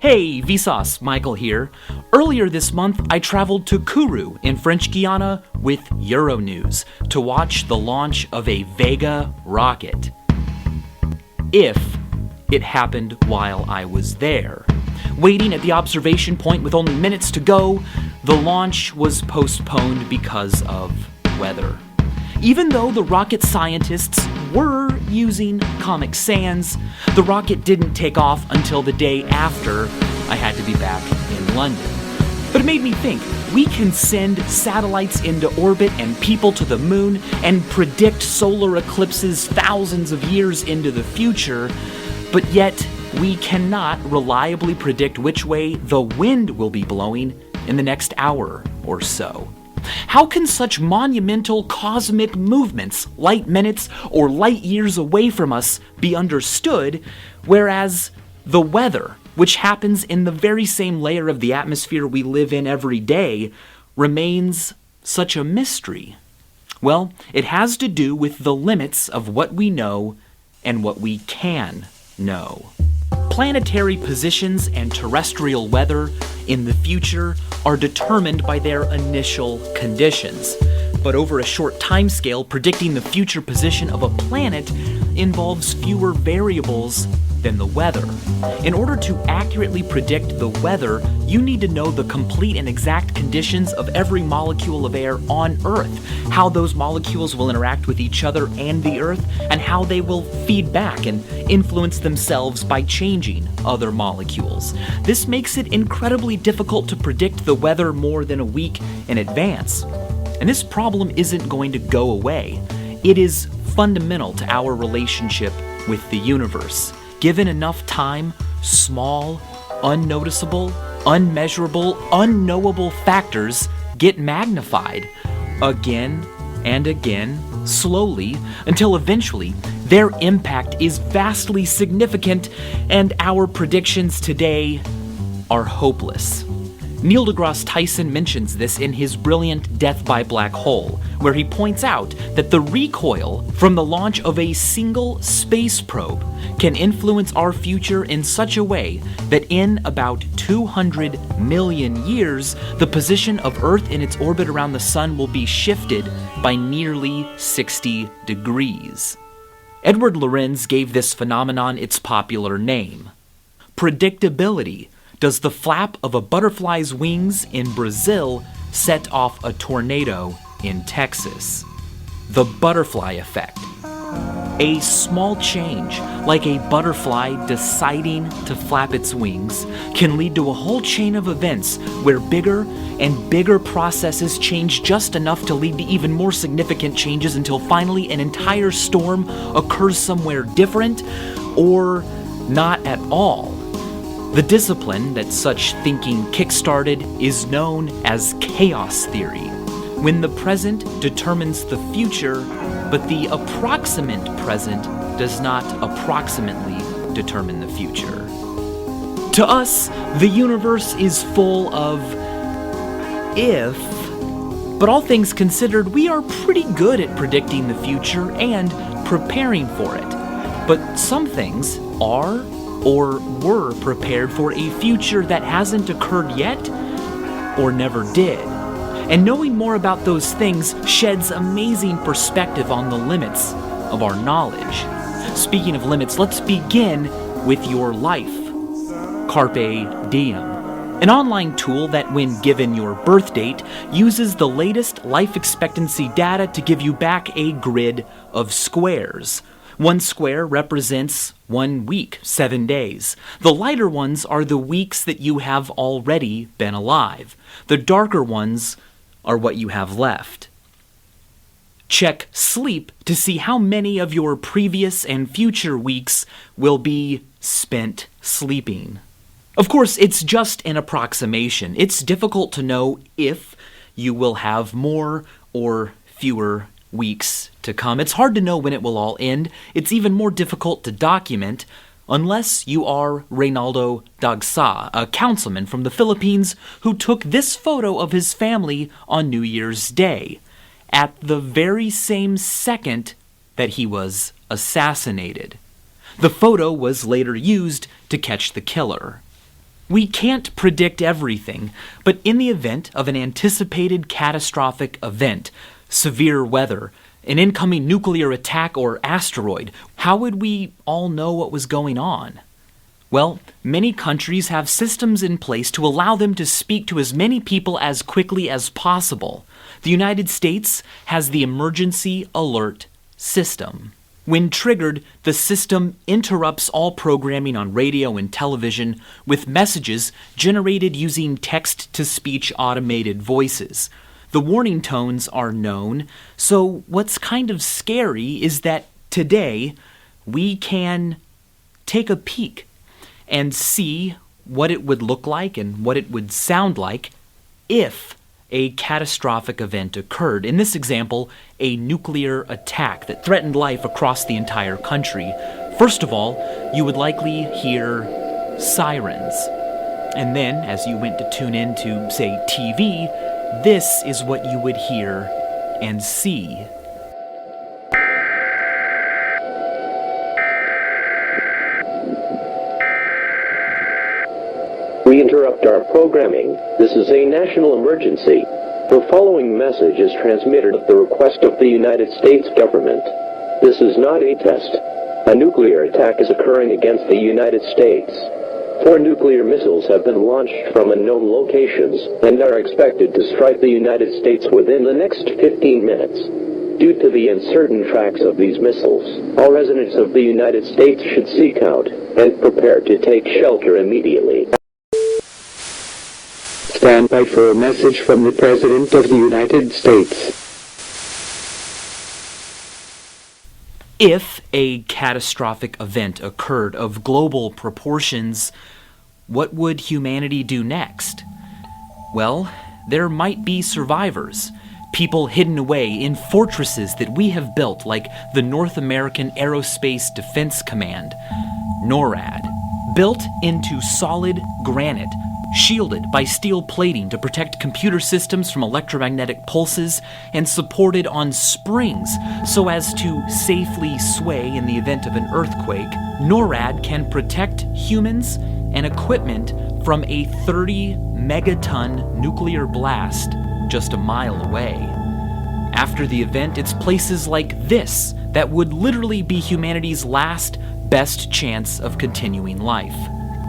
Hey, Vsauce, Michael here. Earlier this month, I traveled to Kourou in French Guiana with Euronews to watch the launch of a Vega rocket. If it happened while I was there. Waiting at the observation point with only minutes to go, the launch was postponed because of weather. Even though the rocket scientists were using Comic Sans, the rocket didn't take off until the day after I had to be back in London. But it made me think, we can send satellites into orbit and people to the moon and predict solar eclipses thousands of years into the future, but yet we cannot reliably predict which way the wind will be blowing in the next hour or so. How can such monumental cosmic movements, light minutes or light years away from us, be understood, whereas the weather, which happens in the very same layer of the atmosphere we live in every day, remains such a mystery? Well, it has to do with the limits of what we know and what we can know. Planetary positions and terrestrial weather in the future are determined by their initial conditions. But over a short timescale, predicting the future position of a planet involves fewer variables than the weather. In order to accurately predict the weather, you need to know the complete and exact conditions of every molecule of air on Earth, how those molecules will interact with each other and the Earth, and how they will feed back and influence themselves by changing other molecules. This makes it incredibly difficult to predict the weather more than a week in advance. And this problem isn't going to go away. It is fundamental to our relationship with the universe. Given enough time, small, unnoticeable, unmeasurable, unknowable factors get magnified again and again, slowly, until eventually their impact is vastly significant and our predictions today are hopeless. Neil deGrasse Tyson mentions this in his brilliant Death by Black Hole, where he points out that the recoil from the launch of a single space probe can influence our future in such a way that in about 200 million years, the position of Earth in its orbit around the Sun will be shifted by nearly 60 degrees. Edward Lorenz gave this phenomenon its popular name: predictability. Does the flap of a butterfly's wings in Brazil set off a tornado in Texas? The butterfly effect. A small change, like a butterfly deciding to flap its wings, can lead to a whole chain of events where bigger and bigger processes change just enough to lead to even more significant changes until finally an entire storm occurs somewhere different or not at all. The discipline that such thinking kickstarted is known as chaos theory, when the present determines the future, but the approximate present does not approximately determine the future. To us, the universe is full of if, but all things considered, we are pretty good at predicting the future and preparing for it. But some things are or were prepared for a future that hasn't occurred yet or never did. And knowing more about those things sheds amazing perspective on the limits of our knowledge. Speaking of limits, let's begin with your life. Carpe Diem, an online tool that, when given your birth date, uses the latest life expectancy data to give you back a grid of squares. One square represents 1 week, 7 days. The lighter ones are the weeks that you have already been alive. The darker ones are what you have left. Check sleep to see how many of your previous and future weeks will be spent sleeping. Of course, it's just an approximation. It's difficult to know if you will have more or fewer weeks to come. It's hard to know when it will all end. It's even more difficult to document unless you are Reynaldo Dagsa, a councilman from the Philippines who took this photo of his family on New Year's Day, at the very same second that he was assassinated. The photo was later used to catch the killer. We can't predict everything, but in the event of an anticipated catastrophic event, severe weather, an incoming nuclear attack or asteroid, how would we all know what was going on? Well, many countries have systems in place to allow them to speak to as many people as quickly as possible. The United States has the Emergency Alert System. When triggered, the system interrupts all programming on radio and television with messages generated using text-to-speech automated voices. The warning tones are known, so what's kind of scary is that today we can take a peek and see what it would look like and what it would sound like if a catastrophic event occurred. In this example, a nuclear attack that threatened life across the entire country. First of all, you would likely hear sirens. And then, as you went to tune in to, say, TV, this is what you would hear and see. We interrupt our programming. This is a national emergency. The following message is transmitted at the request of the United States government. This is not a test. A nuclear attack is occurring against the United States. 4 nuclear missiles have been launched from unknown locations and are expected to strike the United States within the next 15 minutes. Due to the uncertain tracks of these missiles, all residents of the United States should seek out and prepare to take shelter immediately. Stand by for a message from the President of the United States. If a catastrophic event occurred of global proportions, what would humanity do next? Well, there might be survivors, people hidden away in fortresses that we have built, like the North American Aerospace Defense Command, NORAD, built into solid granite, shielded by steel plating to protect computer systems from electromagnetic pulses, and supported on springs so as to safely sway in the event of an earthquake. NORAD can protect humans and equipment from a 30-megaton nuclear blast just a mile away. After the event, it's places like this that would literally be humanity's last best chance of continuing life.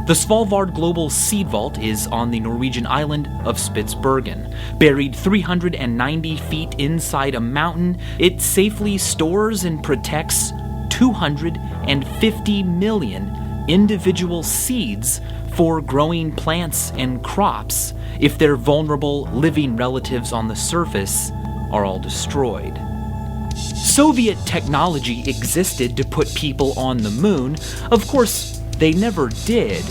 The Svalbard Global Seed Vault is on the Norwegian island of Spitsbergen. Buried 390 feet inside a mountain, it safely stores and protects 250 million individual seeds for growing plants and crops if their vulnerable living relatives on the surface are all destroyed. Soviet technology existed to put people on the moon. Of course, they never did.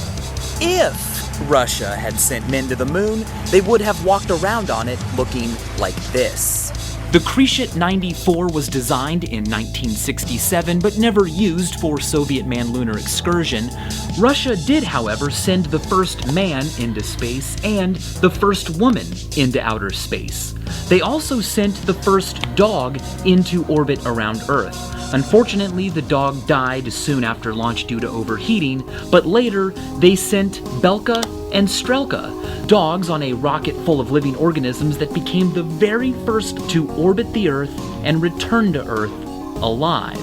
If Russia had sent men to the moon, they would have walked around on it looking like this. The Krishit 94 was designed in 1967 but never used for Soviet manned lunar excursion. Russia did, however, send the first man into space and the first woman into outer space. They also sent the first dog into orbit around Earth. Unfortunately, the dog died soon after launch due to overheating, but later they sent Belka and Strelka, dogs on a rocket full of living organisms that became the very first to orbit the Earth and return to Earth alive.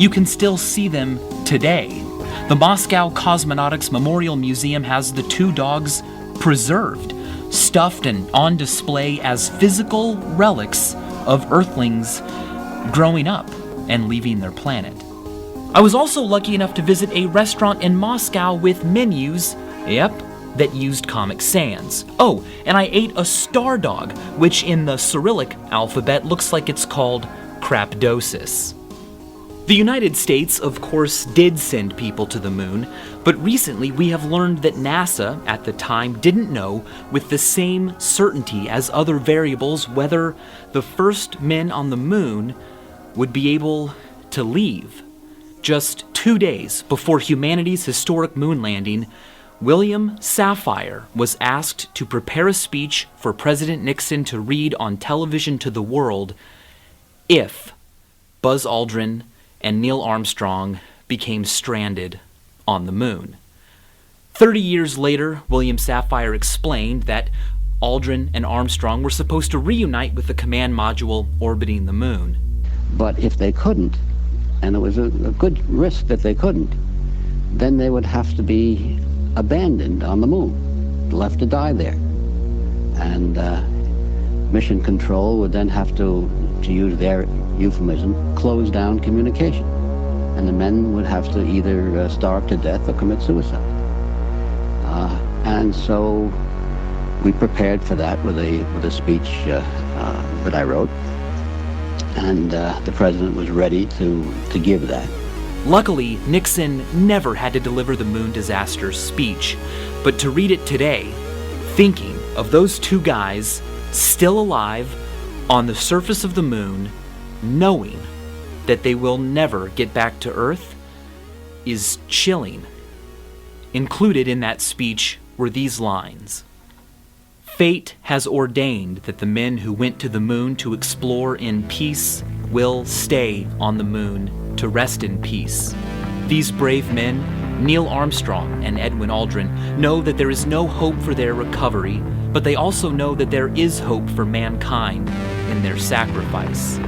You can still see them today. The Moscow Cosmonautics Memorial Museum has the 2 dogs preserved, stuffed and on display as physical relics of Earthlings growing up and leaving their planet. I was also lucky enough to visit a restaurant in Moscow with menus, that used Comic Sans. Oh, and I ate a star dog, which in the Cyrillic alphabet looks like it's called Crapdosis. The United States, of course, did send people to the moon, but recently we have learned that NASA, at the time, didn't know with the same certainty as other variables whether the first men on the moon would be able to leave. Just 2 days before humanity's historic moon landing, William Safire was asked to prepare a speech for President Nixon to read on television to the world if Buzz Aldrin and Neil Armstrong became stranded on the moon. 30 years later, William Safire explained that Aldrin and Armstrong were supposed to reunite with the command module orbiting the moon. But if they couldn't, and it was a good risk that they couldn't, then they would have to be abandoned on the moon, left to die there. And Mission Control would then have to use their euphemism, close down communication. And the men would have to either starve to death or commit suicide. And so we prepared for that with a speech that I wrote. And the president was ready to give that. Luckily, Nixon never had to deliver the moon disaster speech, but to read it today, thinking of those two guys still alive on the surface of the moon, knowing that they will never get back to Earth, is chilling. Included in that speech were these lines: "Fate has ordained that the men who went to the moon to explore in peace will stay on the moon to rest in peace. These brave men, Neil Armstrong and Edwin Aldrin, know that there is no hope for their recovery, but they also know that there is hope for mankind in their sacrifice."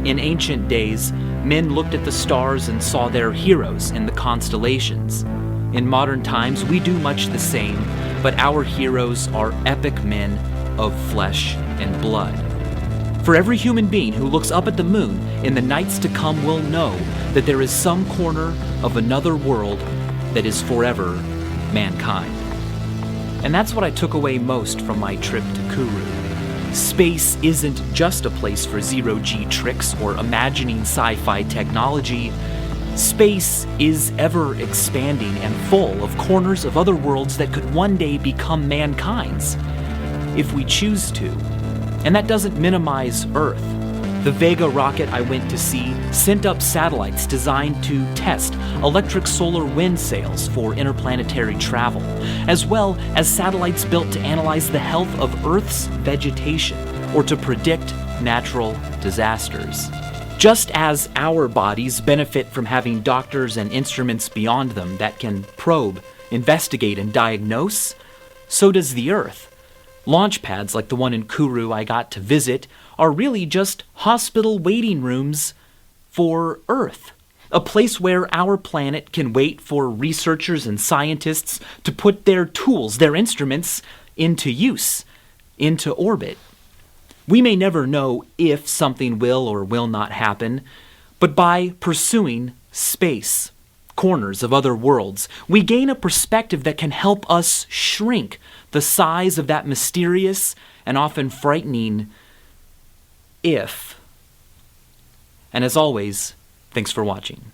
In ancient days, men looked at the stars and saw their heroes in the constellations. In modern times, we do much the same, but our heroes are epic men of flesh and blood. For every human being who looks up at the moon in the nights to come will know that there is some corner of another world that is forever mankind. And that's what I took away most from my trip to Kourou. Space isn't just a place for zero-G tricks or imagining sci-fi technology. Space is ever expanding and full of corners of other worlds that could one day become mankind's, if we choose to. And that doesn't minimize Earth. The Vega rocket I went to see sent up satellites designed to test electric solar wind sails for interplanetary travel, as well as satellites built to analyze the health of Earth's vegetation or to predict natural disasters. Just as our bodies benefit from having doctors and instruments beyond them that can probe, investigate, and diagnose, so does the Earth. Launch pads like the one in Kourou I got to visit are really just hospital waiting rooms for Earth. A place where our planet can wait for researchers and scientists to put their tools, their instruments, into use, into orbit. We may never know if something will or will not happen, but by pursuing space, corners of other worlds, we gain a perspective that can help us shrink the size of that mysterious and often frightening if. And as always, thanks for watching.